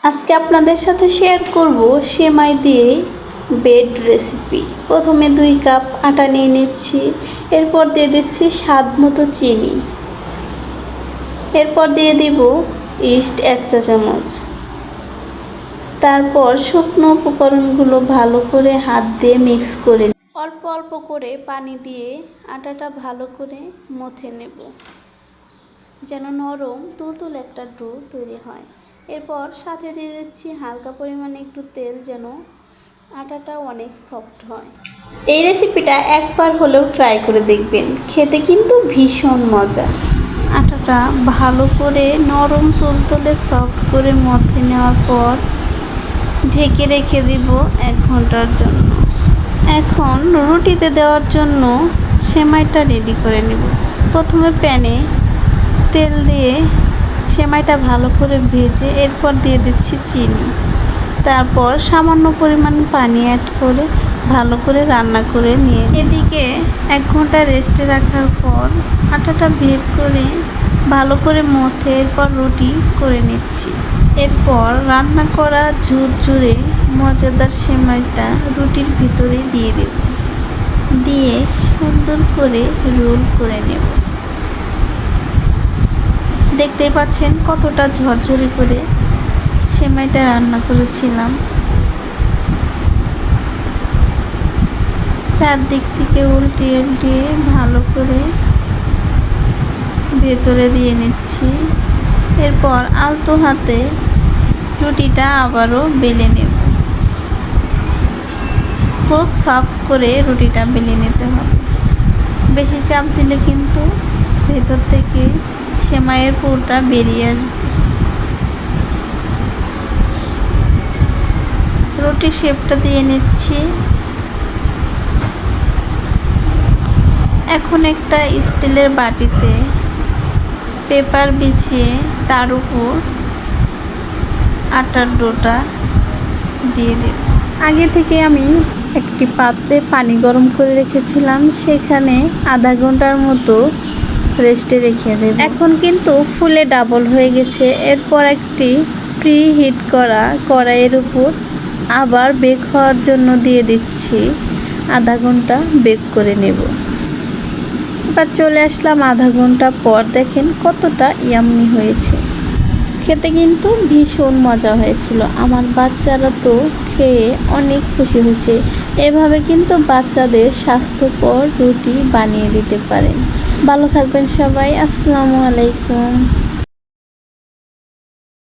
আজকে আপনাদের সাথে শেয়ার করব সেমাই দিয়ে ব্রেড রেসিপি। প্রথমে 2 কাপ আটা নিয়ে নিচ্ছি, এরপর দিয়ে দিচ্ছি স্বাদ মতো চিনি, এরপর দিয়ে দিব ইস্ট 1 চা চামচ। তারপর শুকনো উপকরণগুলো ভালো করে হাত দিয়ে মিক্স করে অল্প অল্প করে পানি দিয়ে আটাটা ভালো করে মথে নেব, যেন নরম তুলতুল একটা ডো তৈরি হয়। এরপর সাথে দিয়ে দিচ্ছি হালকা পরিমাণে একটু তেল, যেন আটাটা অনেক সফট হয়। এই রেসিপিটা একবার হলেও ট্রাই করে দেখবেন, খেতে কিন্তু ভীষণ মজা। আটাটা ভালো করে নরম তুলতুলে সফট করে মথে নেওয়ার পর ঢেকে রেখে দিব 1 ঘন্টার জন্য। এখন রুটিতে দেওয়ার জন্য সেমাইটা রেডি করে নেব। প্রথমে প্যানে তেল দিয়ে সেমাইটা ভালো করে ভেজে এরপর দিয়ে দিচ্ছি চিনি, তারপর সামান্য পরিমাণ পানি অ্যাড করে ভালো করে রান্না করে নিয়ে এদিকে 1 ঘন্টা রেস্টে রাখার পর আটাটা বের করে ভালো করে মথে এরপর রুটি করে নিচ্ছি। এরপর রান্না করা ঝুরঝুরে মজাদার সেমাইটা রুটির ভিতরে দিয়ে দেব, দিয়ে সুন্দর করে রোল করে নেব। দেখতেই পাচ্ছেন কতটা ঝরঝরে করে সেমাইটা রান্না করেছিলাম। চারদিক থেকে উল্টিয়ে উল্টিয়ে ভালো করে ভেতরে দিয়ে নিচ্ছি। এরপর আলতো হাতে রুটিটা আবারও বেলে নেব। খুব সফট করে রুটিটা বেলে নিতে হবে, বেশি চাপ দিলে কিন্তু ভেতর থেকে সেমাইয়ের পুরটা বেরিয়ে আসবে। রুটি শেপটা দিয়ে নিচ্ছি। এখন একটা স্টিলের বাটিতে পেপার বিছিয়ে তার উপর আটার ডোটা দিয়ে দেব। আগে থেকে আমি একটি পাত্রে পানি গরম করে রেখেছিলাম, সেখানে আধা ঘন্টার মতো রেস্টে রেখে দেব। এখন কিন্তু ফুলে ডাবল হয়ে গেছে। এরপর একটি প্রি হিট করা কড়াইয়ের উপর আবার বেক হওয়ার জন্য দিয়ে দিচ্ছি। আধা ঘন্টা বেক করে নেব। এবার চলে আসলাম আধা ঘন্টা পর, দেখেন কতটা ইয়াম্মি হয়েছে। খেতে কিন্তু ভীষণ মজা হয়েছিল। আমার বাচ্চারা তো খেয়ে অনেক খুশি হয়েছে। এভাবে কিন্তু বাচ্চাদের স্বাস্থ্যকর রুটি বানিয়ে দিতে পারেন। ভালো থাকবেন সবাই। আসসালামু আলাইকুম।